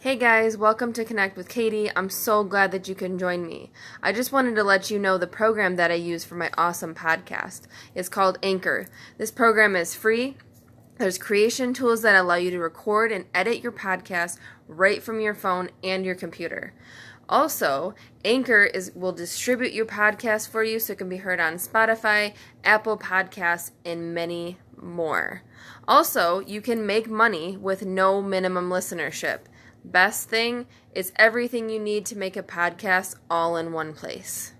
Hey guys, welcome to Connect with Katie. I'm so glad that you can join me. I just wanted to let you know the program that I use for my awesome podcast. It's called Anchor. This program is free. There's creation tools that allow you to record and edit your podcast right from your phone and your computer. Also, will distribute your podcast for you so it can be heard on Spotify, Apple Podcasts, and many more. Also, you can make money with no minimum listenership. Best thing is everything you need to make a podcast all in one place.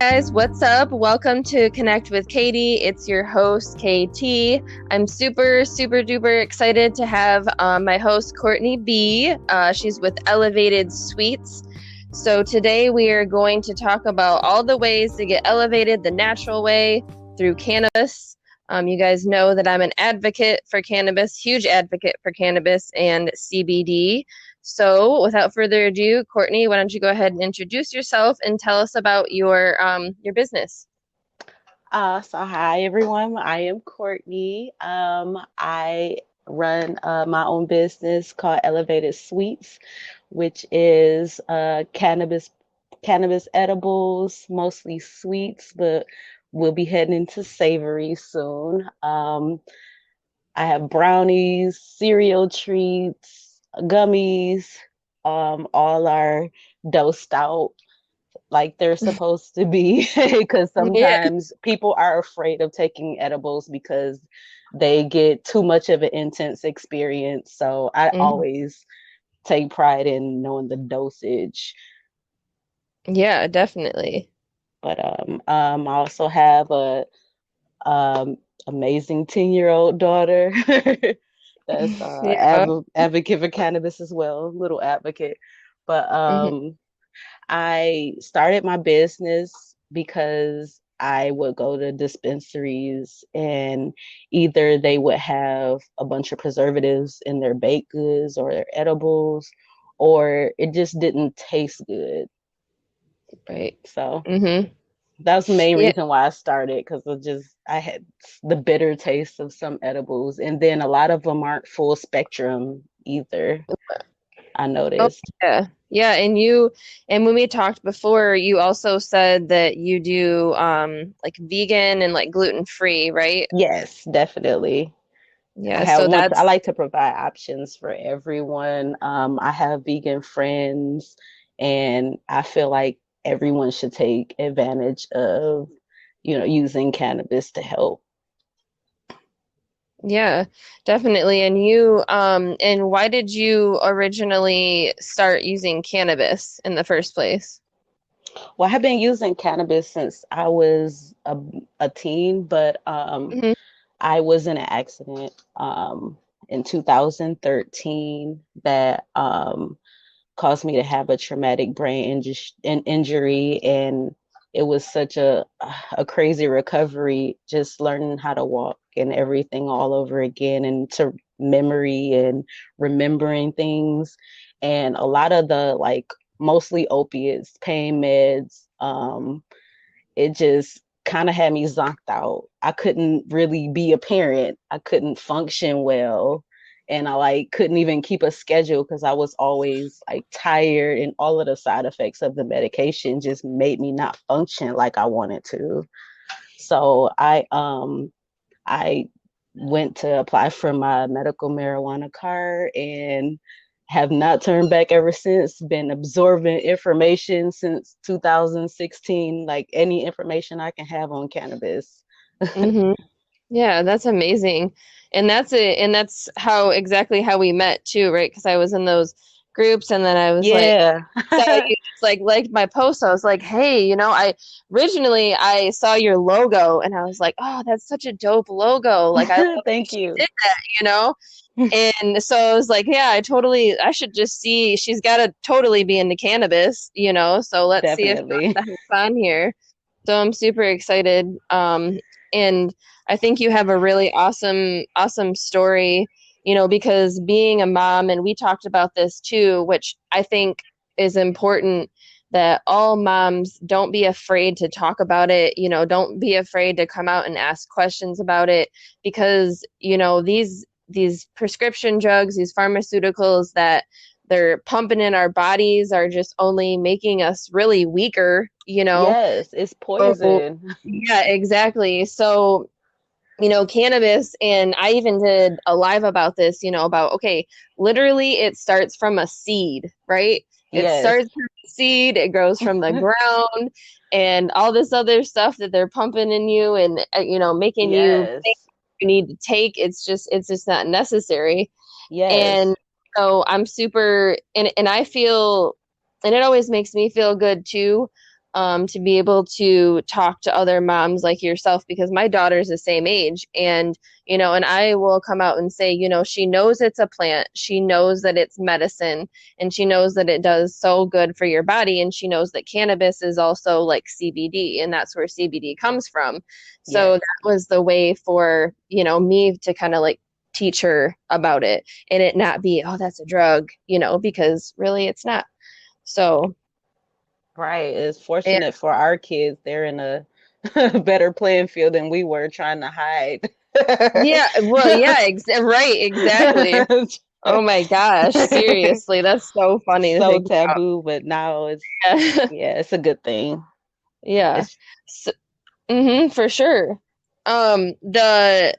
Guys, what's up? Welcome to Connect with Katie. It's your host, KT. I'm super duper excited to have my host, Courtney B. She's with Elevated Sweets. So today we are going to talk about all the ways to get elevated the natural way through cannabis. You guys know that I'm an advocate for cannabis, huge advocate for cannabis and CBD. So without further ado, Courtney, why don't you go ahead and introduce yourself and tell us about your business? So hi everyone. I am Courtney. I run my own business called Elevated Sweets, which is cannabis edibles, mostly sweets, but we'll be heading into savory soon. I have brownies, cereal treats, gummies, all are dosed out like they're supposed to be because Yeah. sometimes people are afraid of taking edibles because they get too much of an intense experience. So I Mhm. always take pride in knowing the dosage. Yeah, definitely. But I also have a um, amazing 10-year-old daughter that's Yeah. advocate for cannabis as well, little advocate. But Mhm. I started my business because I would go to dispensaries and either they would have a bunch of preservatives in their baked goods or their edibles, or it just didn't taste good. Right. So Mhm. that's the main Yeah. reason why I started because I had the bitter taste of some edibles, and then a lot of them aren't full spectrum either. I Oh, noticed. yeah. Yeah, and when we talked before, you also said that you do like vegan and like gluten free, right? Yes, definitely. Yeah, so I that's like to provide options for everyone. I have vegan friends, and I feel like everyone should take advantage of, using cannabis to help. yeah, definitely. And why did you originally start using cannabis in the first place? Well, I have been using cannabis since I was a teen, but Hmm. I was in an accident in 2013 that caused me to have a traumatic injury, and it was such a crazy recovery, just learning how to walk and everything all over again, and to memory and remembering things, and a lot of the like mostly opiates, pain meds, it just kind of had me zonked out. I couldn't really be a parent. I couldn't function well. And I like couldn't even keep a schedule because I was always like tired, and all of the side effects of the medication just made me not function like I wanted to. So I went to apply for my medical marijuana card and have not turned back ever since. Been absorbing information since 2016, like any information I can have on cannabis. Hmm. Yeah, that's amazing. And that's how exactly how we met too, right? Because I was in those groups and then I was like Yeah. saw you just like liked my post. I was like, hey, I originally I saw your logo and I was like, oh, that's such a dope logo. Like I love that Thank she you. did that, you know? And so I was like, yeah, I should just see she's gotta totally be into cannabis. So let's see if Definitely. that's on here. So I'm super excited. And I think you have a really awesome story, because being a mom, and we talked about this too, which I think is important that all moms don't be afraid to talk about it, don't be afraid to come out and ask questions about it because, these prescription drugs, these pharmaceuticals that they're pumping in our bodies are just only making us really weaker, Yes, it's So, poison. yeah, exactly. So, cannabis, and I even did a live about this, about, okay, literally it starts from a seed, right? It Yes. starts from a seed, it grows from the ground, and all this other stuff that they're pumping in you and, making you think Yes. you need to take, it's just not necessary. Yes. And so I'm super, and I feel, and it always makes me feel good too, to be able to talk to other moms like yourself because my daughter's the same age. And I will come out and say, she knows it's a plant, she knows that it's medicine, and she knows that it does so good for your body. And she knows that cannabis is also like CBD, and that's where CBD comes from. So Yes. that was the way for, me to kind of like teach her about it and it not be, oh, that's a drug, because really it's not. So, Right. It's yeah, fortunate for our kids. They're in a better playing field than we were trying to hide. yeah, well, yeah, right, exactly. Oh my gosh, seriously, that's so funny to So think taboo, but now it's, about. yeah, it's a good thing. Yeah, It's so, for sure. The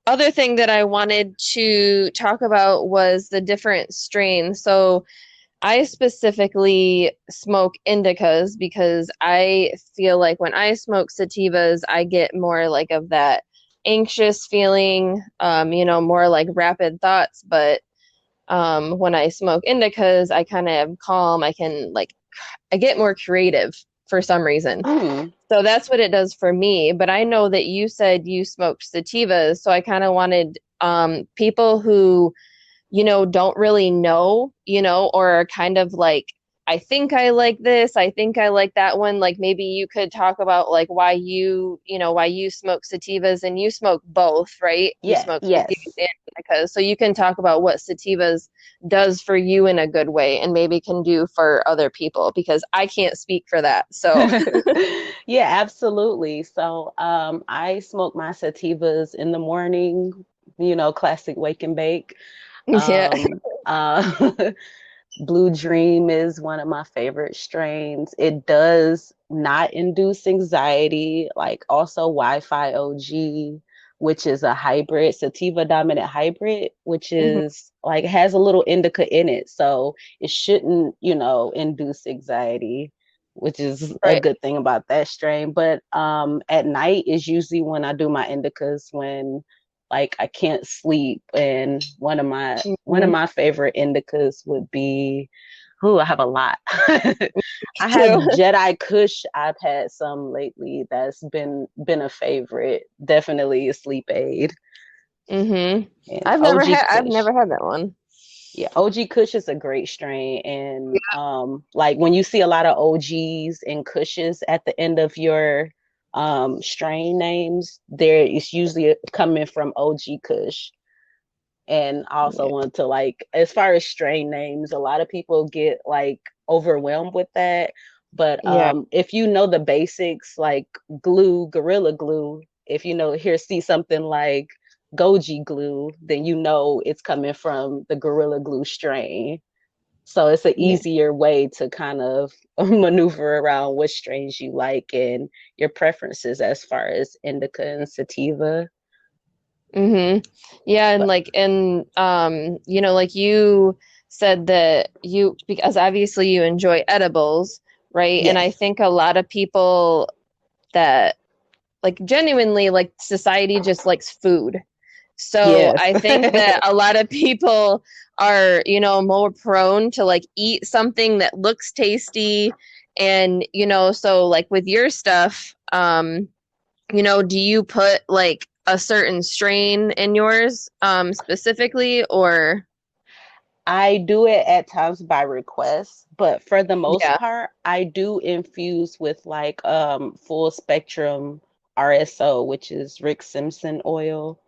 other thing that I wanted to talk about was the different strains. So I specifically smoke indicas because I feel like when I smoke sativas, I get more like of that anxious feeling, more like rapid thoughts. But when I smoke indicas, I kind of am calm. I get more creative for some reason. mm, So that's what it does for me. But I know that you said you smoked sativas, so I kind of wanted people who don't really know, or are kind of like, I think I like this, I think I like that one. Like maybe you could talk about like why you smoke sativas and you smoke both, right? You yeah, smoke sativas yes. and indicas. So you can talk about what sativas does for you in a good way and maybe can do for other people because I can't speak for that. So Yeah, absolutely. So, I smoke my sativas in the morning, classic wake and bake. yeah. Uh, Blue Dream is one of my favorite strains. It does not induce anxiety, like also Wi-Fi OG, which is a hybrid, sativa dominant hybrid, which Mhm. is like has a little indica in it. So it shouldn't, induce anxiety, which is a Right. good thing about that strain. But at night is usually when I do my indicas when like I can't sleep. And one of Mhm. my favorite indicas would be, I have a lot. I have Too. Jedi Kush. I've had some lately that's been a favorite. Definitely a sleep aid. Mhm. And I've OG Kush. never had that one. Yeah, OG Kush is a great strain. And like when you see a lot of OGs and Kushes at the end of your strain names, there it's usually coming from OG Kush. And I also Yeah. want to like, as far as strain names, a lot of people get like overwhelmed with that. But Yeah. if you know the basics, like glue, Gorilla Glue, if see something like Goji Glue, then it's coming from the Gorilla Glue strain. So it's an Yeah. easier way to kind of maneuver around what strains you like and your preferences as far as indica and sativa. Mm-hmm. Yeah, and But like you said that you because obviously you enjoy edibles, right? And I yes, think a lot of people that like genuinely like society just likes food. So yes. I think that a lot of people are, more prone to like eat something that looks tasty and, so like with your stuff, do you put like a certain strain in yours specifically or I do it at times by request, but for the most yeah, part, I do infuse with like full spectrum RSO, which is Rick Simpson oil,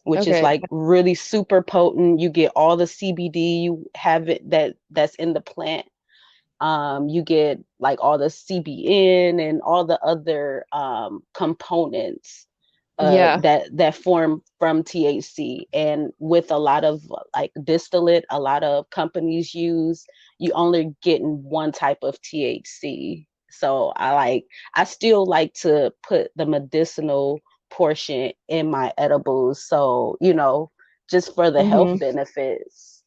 which is okay. like really super potent. You get all the CBD, you have it that's in the plant, You get like all the CBN and all the other components Yeah. that form from THC. And with a lot of like distillate, a lot of companies use, you only getting one type of THC. So I still like to put the medicinal portion in my edibles. So, just for the health Hmm. benefits.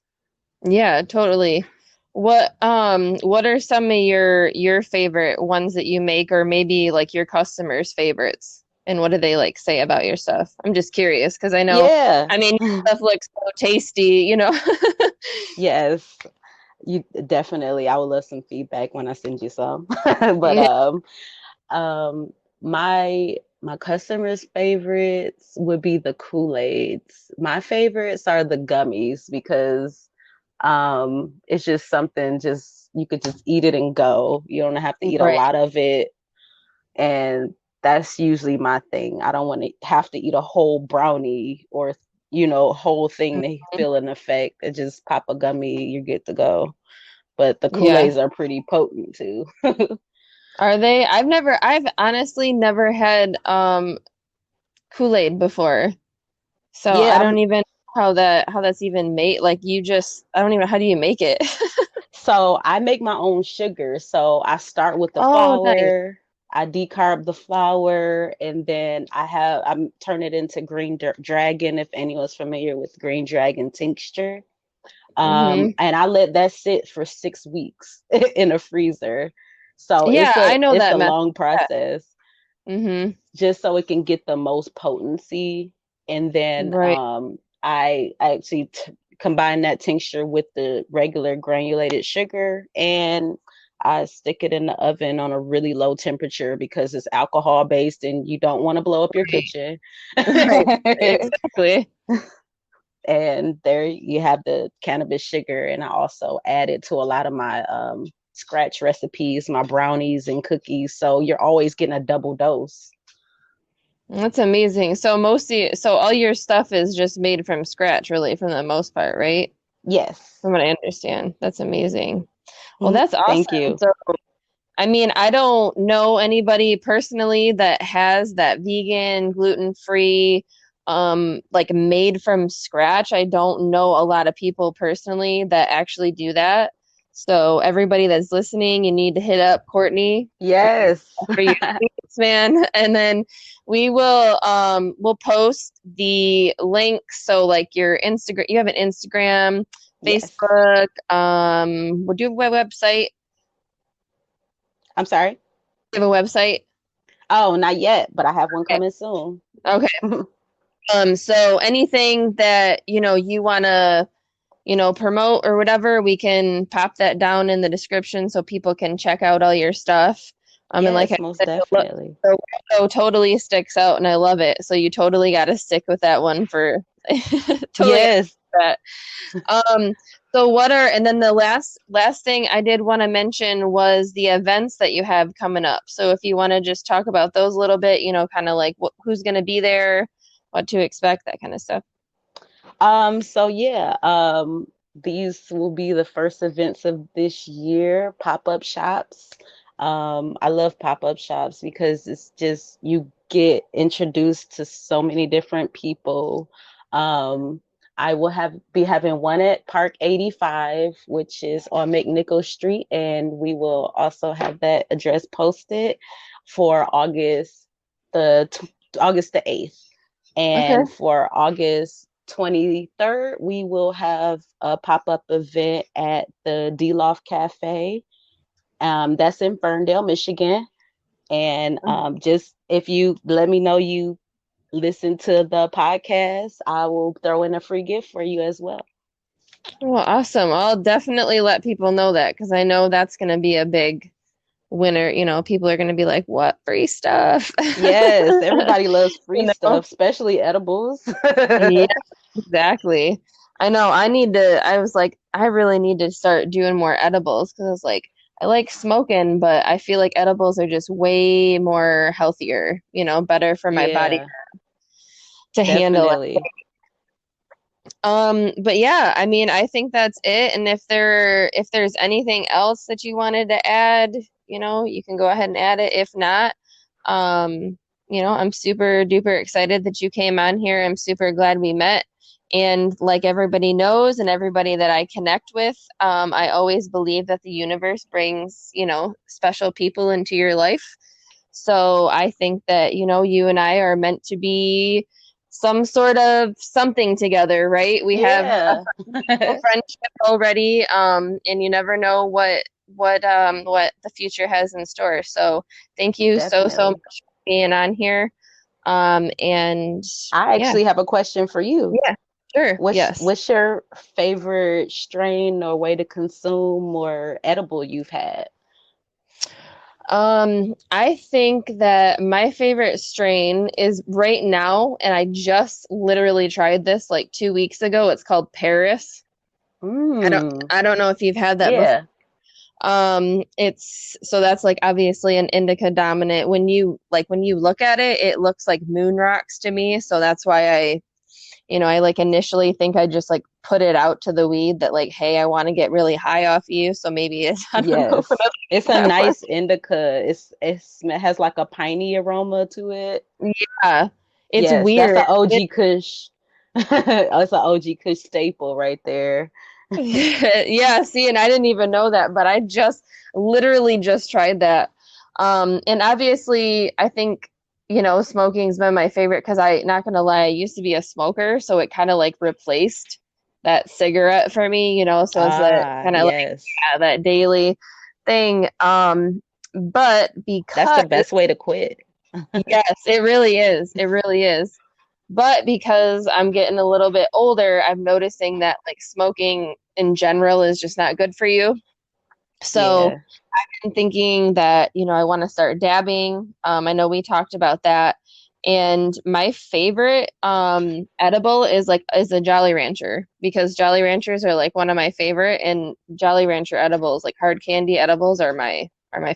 Yeah, totally. What are some of your favorite ones that you make, or maybe like your customers' favorites? And what do they like say about your stuff? I'm just curious because I know, Yeah. I mean, your stuff looks so tasty. Yes. You definitely, I would love some feedback when I send you some. But Yeah, um my customers' favorites would be the Kool-Aids. My favorites are the gummies because it's just something just you could just eat it and go. You don't have to eat a right. lot of it. And that's usually my thing. I don't want to have to eat a whole brownie or whole thing to Mhm. feel an effect. It just pop a gummy, you're good to go. But the Yeah. Kool-Aids are pretty potent too. Are they? I've honestly never had Kool-Aid before. So I Yeah, don't even know how that's even made. Like I don't even how do you make it? so I make my own sugar. So I start with the Oh, nice. flour, I decarb the flour, and then I'm turn it into dragon. If anyone's familiar with green dragon tincture, Hmm. and I let that sit for 6 weeks in a freezer. So Yeah, I know it's that a method. long process Hmm. just so it can get the most potency. And then Right. I actually combine that tincture with the regular granulated sugar, and I stick it in the oven on a really low temperature because it's alcohol based and you don't want to blow up your Right. kitchen. Right. Exactly. And there you have the cannabis sugar, and I also add it to a lot of my scratch recipes, my brownies and cookies, so you're always getting a double dose. That's amazing. So all your stuff is just made from scratch, really, from the most part, right? Yes. From what I understand. That's amazing. Well, that's Thank awesome. you. So, I mean, I don't know anybody personally that has that vegan, gluten-free, like made from scratch. I don't know a lot of people personally that actually do that. So everybody that's listening, you need to hit up Courtney Yes. for your tweets, man. And then we'll post the link. So like your Instagram, you have an Instagram, Yes. Facebook, we'll do a website. I'm sorry. You have a website. Oh, not yet, but I have one coming soon. Okay. So anything that, you want to, promote or whatever, we can pop that down in the description so people can check out all your stuff. And like I Yes, most said, definitely. the logo totally sticks out and I love it. So you totally got to stick with that one for totally Yes. that. Um, and then the last thing I did want to mention was the events that you have coming up. So if you want to just talk about those a little bit, kind of like who's going to be there, what to expect, that kind of stuff. So yeah, these will be the first events of this year, pop-up shops. I love pop-up shops because it's just you get introduced to so many different people. Um, I will be having one at Park 85, which is on McNichol Street, and we will also have that address posted for August the 8th. Okay. And for August 23rd, we will have a pop-up event at the D Loft Cafe. That's in Ferndale, Michigan. And just if you let me know you listen to the podcast, I will throw in a free gift for you as well. Well, awesome. I'll definitely let people know that because I know that's going to be a big winner. People are going to be like, "What free stuff?" Yes, everybody loves You free know? stuff, especially edibles. Yeah, exactly. I know. I was like, I really need to start doing more edibles because I was like, I like smoking, but I feel like edibles are just way more healthier, better for my body Yeah, to handle. definitely. But yeah, I mean, I think that's it. And if there's anything else that you wanted to add, you can go ahead and add it. If not, um, I'm super duper excited that you came on here. I'm super glad we met. And like everybody knows, and everybody that I connect with, I always believe that the universe brings, special people into your life. So I think that, you and I are meant to be some sort of something together, right? We have a Yeah. friendship already, and you never know what the future has in store. So thank you so Definitely. much for being on here. And I yeah, actually have a question for you. yeah, sure, What's yes. what's your favorite strain or way to consume or edible you've had? I think that my favorite strain is right now, and I just literally tried this like 2 weeks ago. It's called Paris. I don't Mm. I don't know if you've had that before. Yeah. It's so that's like obviously an indica dominant. When you look at it, it looks like moon rocks to me. So that's why I like initially think I just like put it out to the weed that like, hey, I want to get really high off you. So maybe it's I don't know what Yes. It's a that was. nice indica. It has like a piney aroma to it. Yeah, it's Yes, that's weird. an OG Kush. It's an OG Kush staple right there. Yeah, see, and I didn't even know that, but I just literally just tried that. And obviously, I think, smoking's been my favorite because not gonna lie, I used to be a smoker, so it kind of like replaced that cigarette for me, so it's that Ah, kind of like, yes. yeah, that daily thing. But That's because the best way to quit. yes, it really is. It really is. But because I'm getting a little bit older, I'm noticing that like smoking in general is just not good for you. So Yeah. I'm thinking that, I want to start dabbing. I know we talked about that. And my favorite edible is a Jolly Rancher because Jolly Ranchers are like one of my favorite, and Jolly Rancher edibles, like hard candy edibles, are my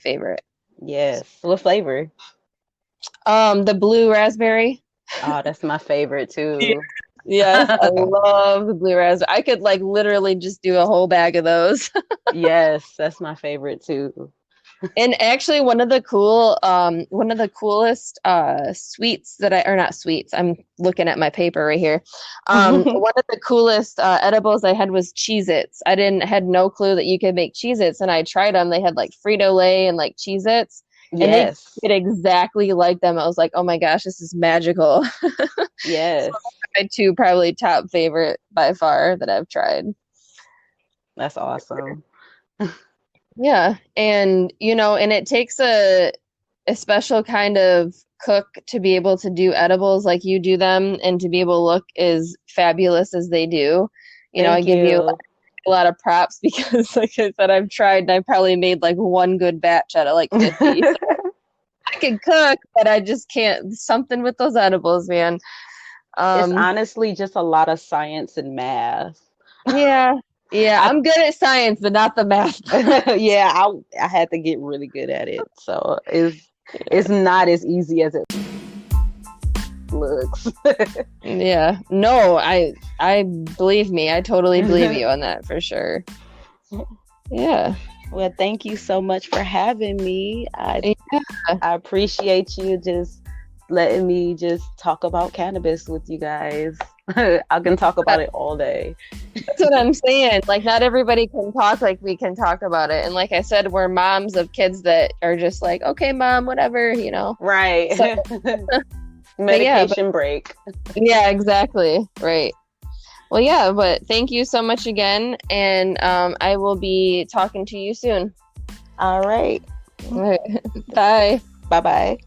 favorite. Yes. What flavor? The blue raspberry. Oh, that's my favorite too. Yes, I love the blue raspberry. I could like literally just do a whole bag of those. Yes, that's my favorite too. And actually one of the coolest sweets that or not sweets, I'm looking at my paper right here. One of the coolest edibles I had was Cheez-Its. Had no clue that you could make Cheez-Its, and I tried them. They had like Frito-Lay and like Cheez-Its, and they Yes. tasted exactly like them. I was like, oh my gosh, this is magical. Yes. My two probably top favorite by far that I've tried. That's awesome. Yeah, and and it takes a special kind of cook to be able to do edibles like you do them and to be able to look as fabulous as they do. I Thank give you you. a lot of props because like I said, I've tried and I probably made like one good batch out of like 50. So I can cook, but I just can't something with those edibles, man. It's Um, honestly just a lot of science and math. yeah, yeah, I I'm good at science, but not the math. yeah, I had to get really good at it. So it's not as easy as it looks. Yeah. No, I believe me. I totally believe you on that for sure. Yeah. Well, thank you so much for having me. Yeah. I appreciate you just letting me just talk about cannabis with you guys. I can talk about it all day. That's what I'm saying. Like not everybody can talk like we can talk about it. And like I said, we're moms of kids that are just like, okay, mom, whatever. Right. So, Medication break. Yeah, exactly. Right. Well, yeah, but thank you so much again. And I will be talking to you soon. All right. All right. Bye. Bye-bye.